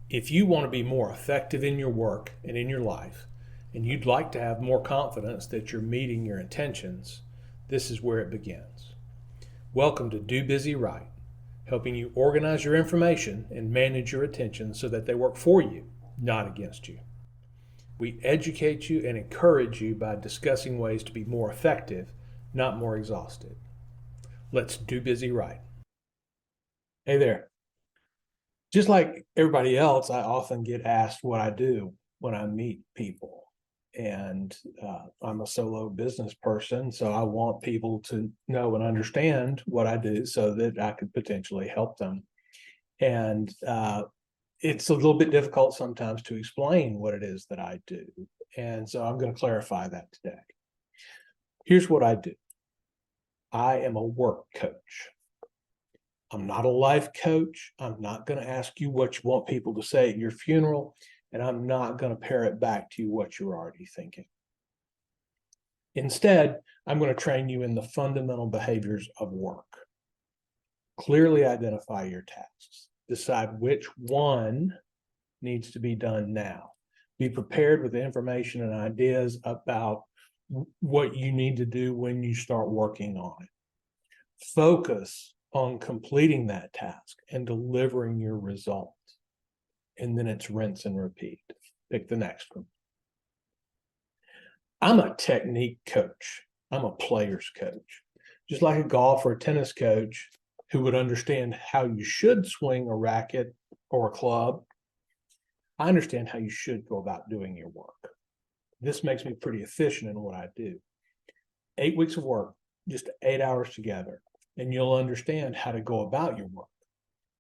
If you want to be more effective in your work and in your life, and you'd like to have more confidence that you're meeting your intentions, this is where it begins. Welcome to Do Busy Right, helping you organize your information and manage your attention so that they work for you, not against you. We educate you and encourage you by discussing ways to be more effective, not more exhausted. Let's do busy right. Hey there. Just like everybody else, I often get asked what I do when I meet people. And I'm a solo business person, so I want people to know and understand what I do so that I could potentially help them. And it's a little bit difficult sometimes to explain what it is that I do. And so I'm going to clarify that today. Here's what I do. I am a work coach. I'm not a life coach. I'm not going to ask you what you want people to say at your funeral, and I'm not going to parrot back to you what you're already thinking. Instead, I'm going to train you in the fundamental behaviors of work. Clearly identify your tasks. Decide which one needs to be done now. Be prepared with information and ideas about what you need to do when you start working on it. Focus on completing that task and delivering your result. And then it's rinse and repeat. Pick the next one. I'm a technique coach. I'm a player's coach. Just like a golf or a tennis coach who would understand how you should swing a racket or a club, I understand how you should go about doing your work. This makes me pretty efficient in what I do. 8 weeks of work, just 8 hours together, and you'll understand how to go about your work.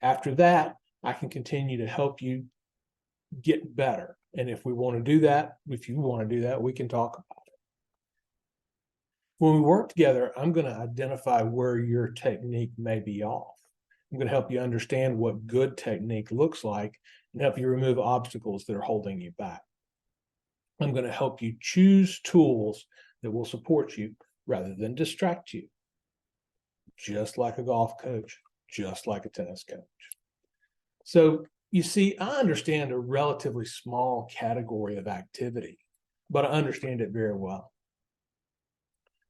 After that, I can continue to help you get better. And if we want to do that, if you want to do that, we can talk about it. When we work together, I'm going to identify where your technique may be off. I'm going to help you understand what good technique looks like and help you remove obstacles that are holding you back. I'm going to help you choose tools that will support you rather than distract you. Just like a golf coach, just like a tennis coach. So you see, I understand a relatively small category of activity, but I understand it very well.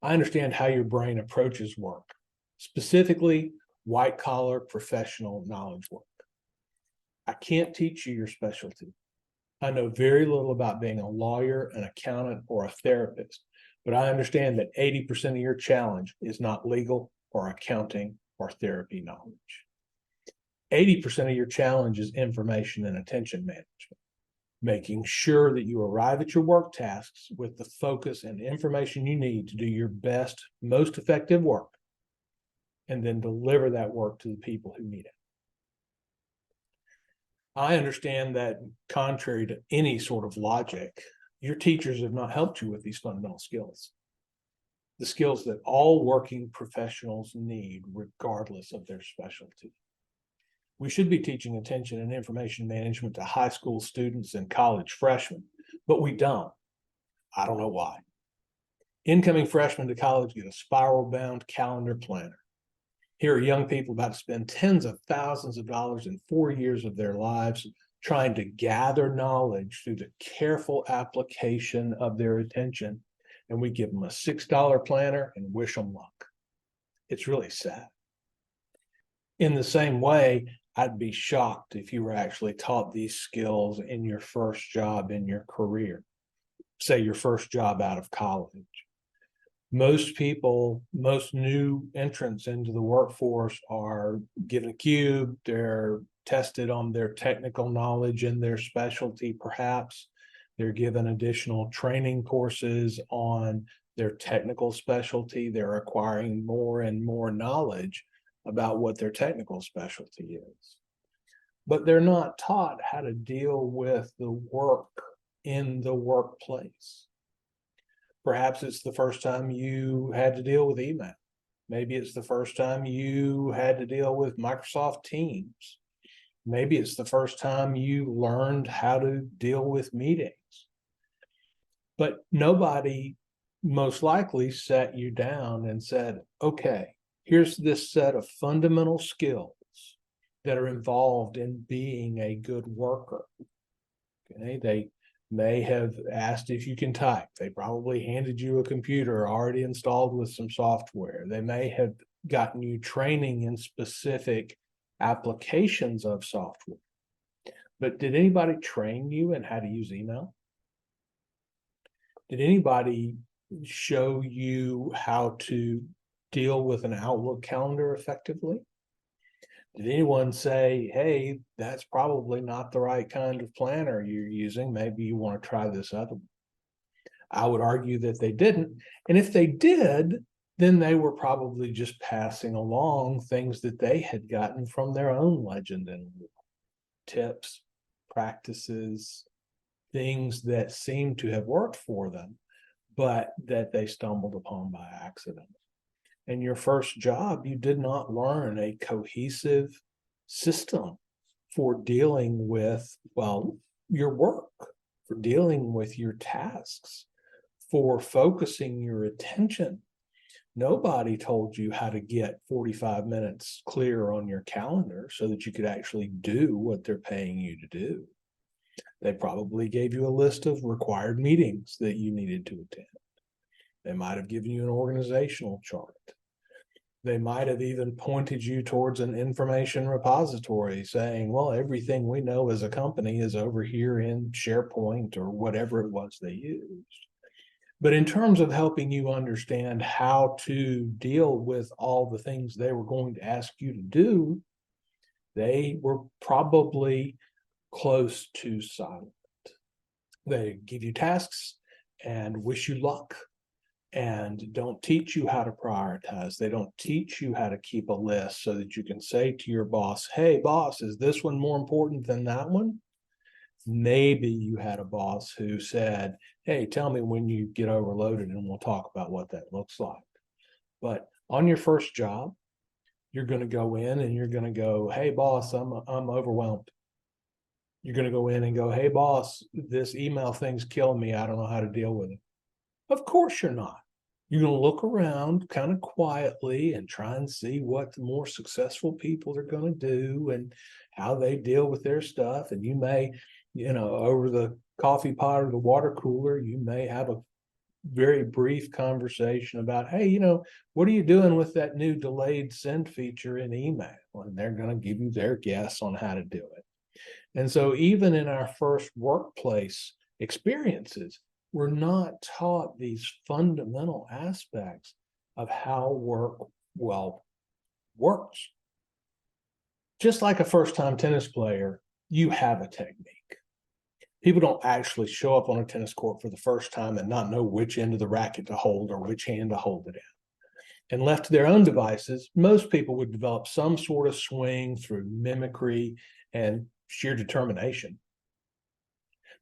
I understand how your brain approaches work, specifically white-collar professional knowledge work. I can't teach you your specialty. I know very little about being a lawyer, an accountant, or a therapist, but I understand that 80% of your challenge is not legal or accounting or therapy knowledge. 80% of your challenge is information and attention management, making sure that you arrive at your work tasks with the focus and information you need to do your best, most effective work, and then deliver that work to the people who need it. I understand that contrary to any sort of logic, your teachers have not helped you with these fundamental skills. The skills that all working professionals need, regardless of their specialty. We should be teaching attention and information management to high school students and college freshmen, but we don't. I don't know why. Incoming freshmen to college get a spiral-bound calendar planner. Here are young people about to spend tens of thousands of dollars in 4 years of their lives trying to gather knowledge through the careful application of their attention, and we give them a $6 planner and wish them luck. It's really sad. In the same way, I'd be shocked if you were actually taught these skills in your first job in your career, say your first job out of college. Most people, most new entrants into the workforce are given a cube, they're tested on their technical knowledge and their specialty perhaps. They're given additional training courses on their technical specialty. They're acquiring more and more knowledge about what their technical specialty is. But they're not taught how to deal with the work in the workplace. Perhaps it's the first time you had to deal with email. Maybe it's the first time you had to deal with Microsoft Teams. Maybe it's the first time you learned how to deal with meetings. But nobody most likely sat you down and said, okay, here's this set of fundamental skills. that are involved in being a good worker. Okay, they may have asked if you can type. They probably handed you a computer already installed with some software. They may have gotten you training in specific applications of software. But did anybody train you in how to use email? Did anybody show you how to deal with an Outlook calendar effectively? Did anyone say, hey, that's probably not the right kind of planner you're using. Maybe you want to try this other one? I would argue that they didn't. And if they did, then they were probably just passing along things that they had gotten from their own legend and tips, practices, things that seemed to have worked for them, but that they stumbled upon by accident. In your first job, you did not learn a cohesive system for dealing with, well, your work, for dealing with your tasks, for focusing your attention. Nobody told you how to get 45 minutes clear on your calendar so that you could actually do what they're paying you to do. They probably gave you a list of required meetings that you needed to attend. They might have given you an organizational chart. They might have even pointed you towards an information repository saying, well, everything we know as a company is over here in SharePoint or whatever it was they used. But in terms of helping you understand how to deal with all the things they were going to ask you to do, they were probably close to silent. They give you tasks and wish you luck and don't teach you how to prioritize. They don't teach you how to keep a list so that you can say to your boss, hey, boss, is this one more important than that one? Maybe you had a boss who said, hey, tell me when you get overloaded and we'll talk about what that looks like. But on your first job, you're going to go in and you're going to go, hey, boss, I'm overwhelmed. You're going to go in and go, hey, boss, this email thing's killing me. I don't know how to deal with it. Of course you're not. You're going to look around kind of quietly and try and see what the more successful people are going to do and how they deal with their stuff. And you may, over the coffee pot or the water cooler, you may have a very brief conversation about, hey, what are you doing with that new delayed send feature in email? And they're going to give you their guess on how to do it. And so even in our first workplace experiences, we're not taught these fundamental aspects of how work works. Just like a first-time tennis player, you have a technique. People don't actually show up on a tennis court for the first time and not know which end of the racket to hold or which hand to hold it in. And left to their own devices, most people would develop some sort of swing through mimicry and sheer determination.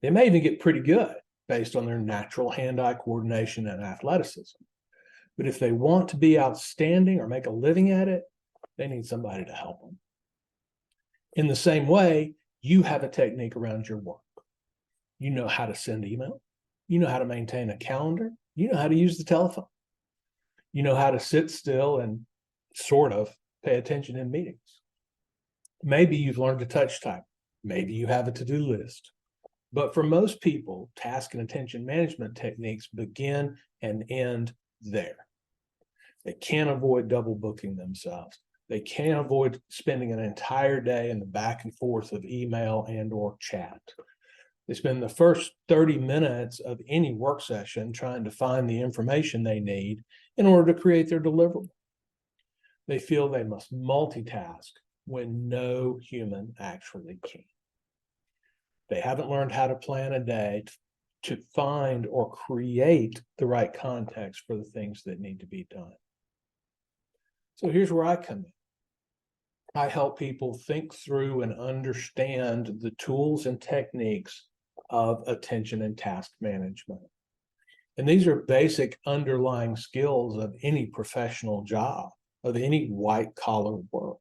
They may even get pretty good based on their natural hand-eye coordination and athleticism. But if they want to be outstanding or make a living at it, they need somebody to help them. In the same way, you have a technique around your work. You know how to send email. You know how to maintain a calendar. You know how to use the telephone. You know how to sit still and sort of pay attention in meetings. Maybe you've learned to touch type. Maybe you have a to-do list. But for most people, task and attention management techniques begin and end there. They can't avoid double booking themselves. They can't avoid spending an entire day in the back and forth of email and or chat. They spend the first 30 minutes of any work session trying to find the information they need in order to create their deliverable. They feel they must multitask when no human actually can. They haven't learned how to plan a day to find or create the right context for the things that need to be done. So here's where I come in. I help people think through and understand the tools and techniques of attention and task management. And these are basic underlying skills of any professional job, of any white-collar work.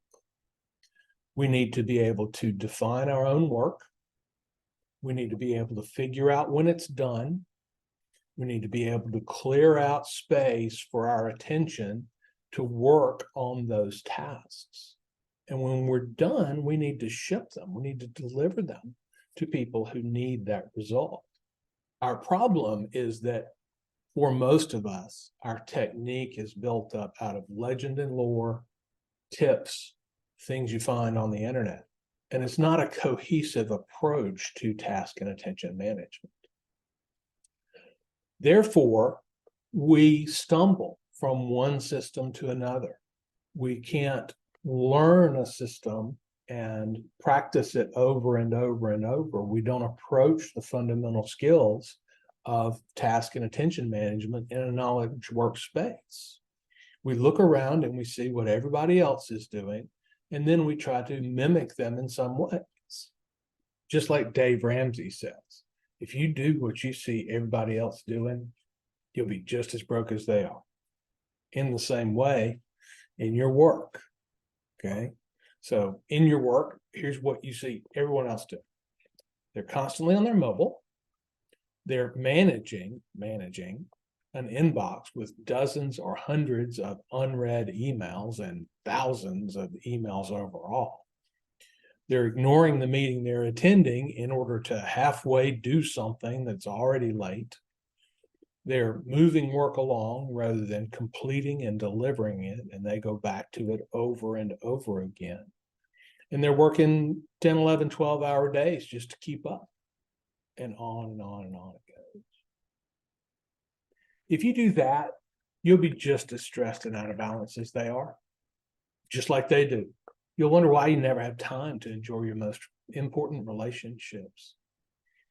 We need to be able to define our own work. We need to be able to figure out when it's done. We need to be able to clear out space for our attention to work on those tasks. And when we're done, we need to ship them. We need to deliver them to people who need that result. Our problem is that for most of us, our technique is built up out of legend and lore, tips, things you find on the internet. And it's not a cohesive approach to task and attention management. Therefore, we stumble from one system to another. We can't learn a system and practice it over and over and over. We don't approach the fundamental skills of task and attention management in a knowledge workspace. We look around and we see what everybody else is doing, and then we try to mimic them in some ways. Just like Dave Ramsey says, if you do what you see everybody else doing, you'll be just as broke as they are. In the same way, in your work, okay? So in your work, here's what you see everyone else do. They're constantly on their mobile. They're managing an inbox with dozens or hundreds of unread emails and thousands of emails overall. They're ignoring the meeting they're attending in order to halfway do something that's already late. They're moving work along rather than completing and delivering it, and they go back to it over and over again. And they're working 10, 11, 12-hour days just to keep up, and on and on and on it goes. If you do that, you'll be just as stressed and out of balance as they are, just like they do. You'll wonder why you never have time to enjoy your most important relationships.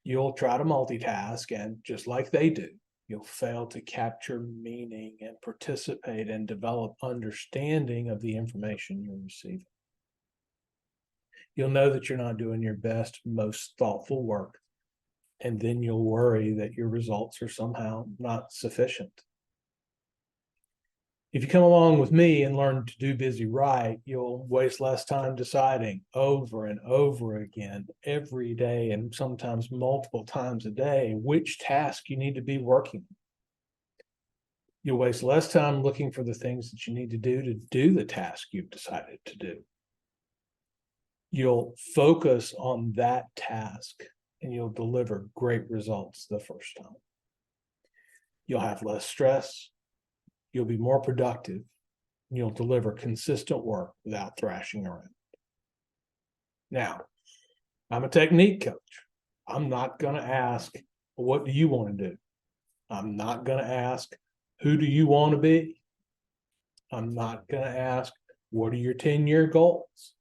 You'll try to multitask, and just like they do, you'll fail to capture meaning and participate and develop understanding of the information you're receiving. You'll know that you're not doing your best, most thoughtful work, and then you'll worry that your results are somehow not sufficient. If you come along with me and learn to do busy right, you'll waste less time deciding over and over again every day, and sometimes multiple times a day, which task you need to be working. You'll waste less time looking for the things that you need to do the task you've decided to do. You'll focus on that task and you'll deliver great results the first time. You'll have less stress. You'll be more productive, and you'll deliver consistent work without thrashing around. Now, I'm a technique coach. I'm not going to ask, what do you want to do? I'm not going to ask, who do you want to be? I'm not going to ask, what are your 10-year goals?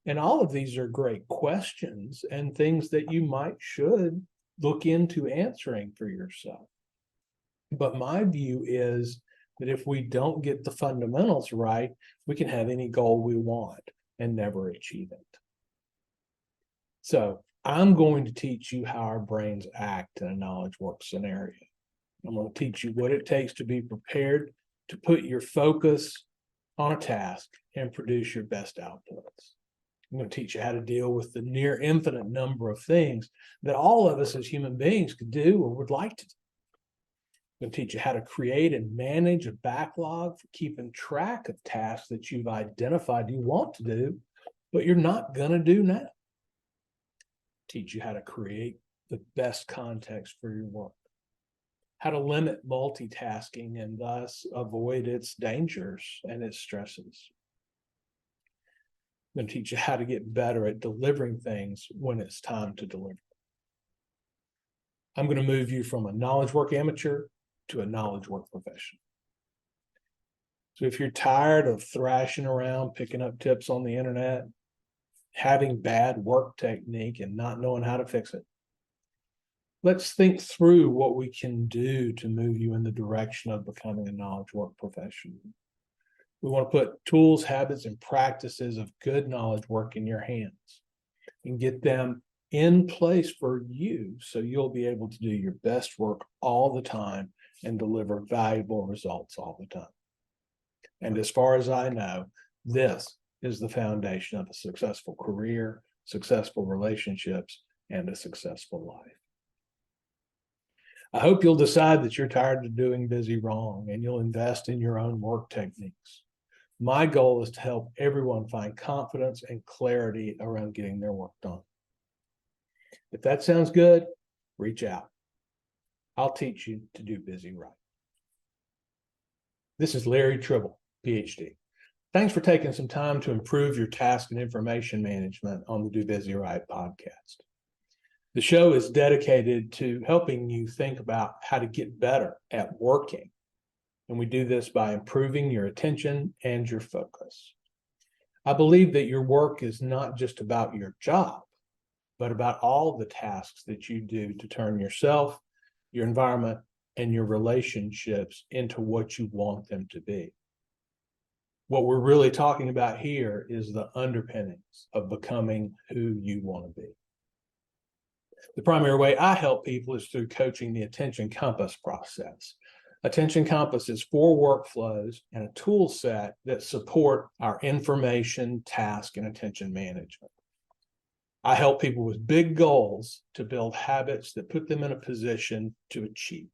And all of these are great questions and things that you should look into answering for yourself. But my view is that if we don't get the fundamentals right, we can have any goal we want and never achieve it. So I'm going to teach you how our brains act in a knowledge work scenario. I'm going to teach you what it takes to be prepared to put your focus on a task and produce your best outputs. I'm going to teach you how to deal with the near infinite number of things that all of us as human beings could do or would like to do. I'm going to teach you how to create and manage a backlog for keeping track of tasks that you've identified you want to do, but you're not going to do now. Teach you how to create the best context for your work, how to limit multitasking and thus avoid its dangers and its stresses. I'm going to teach you how to get better at delivering things when it's time to deliver. I'm going to move you from a knowledge work amateur to a knowledge work professional. So if you're tired of thrashing around, picking up tips on the internet, having bad work technique and not knowing how to fix it, let's think through what we can do to move you in the direction of becoming a knowledge work professional. We want to put tools, habits, and practices of good knowledge work in your hands and get them in place for you so you'll be able to do your best work all the time and deliver valuable results all the time. And as far as I know, this is the foundation of a successful career, successful relationships, and a successful life. I hope you'll decide that you're tired of doing busy wrong and you'll invest in your own work techniques. My goal is to help everyone find confidence and clarity around getting their work done. If that sounds good, reach out. I'll teach you to do busy right. This is Larry Tribble, Ph.D. Thanks for taking some time to improve your task and information management on the Do Busy Right podcast. The show is dedicated to helping you think about how to get better at working. And we do this by improving your attention and your focus. I believe that your work is not just about your job, but about all the tasks that you do to turn yourself, your environment, and your relationships into what you want them to be. What we're really talking about here is the underpinnings of becoming who you want to be. The primary way I help people is through coaching the Attention Compass process. Attention Compass is 4 workflows and a tool set that support our information, task, and attention management. I help people with big goals to build habits that put them in a position to achieve.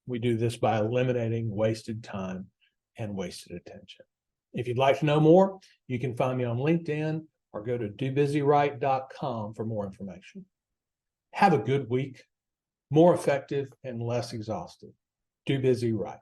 We do this by eliminating wasted time and wasted attention. If you'd like to know more, you can find me on LinkedIn or go to dobusyright.com for more information. Have a good week, more effective and less exhausted. Do busy right.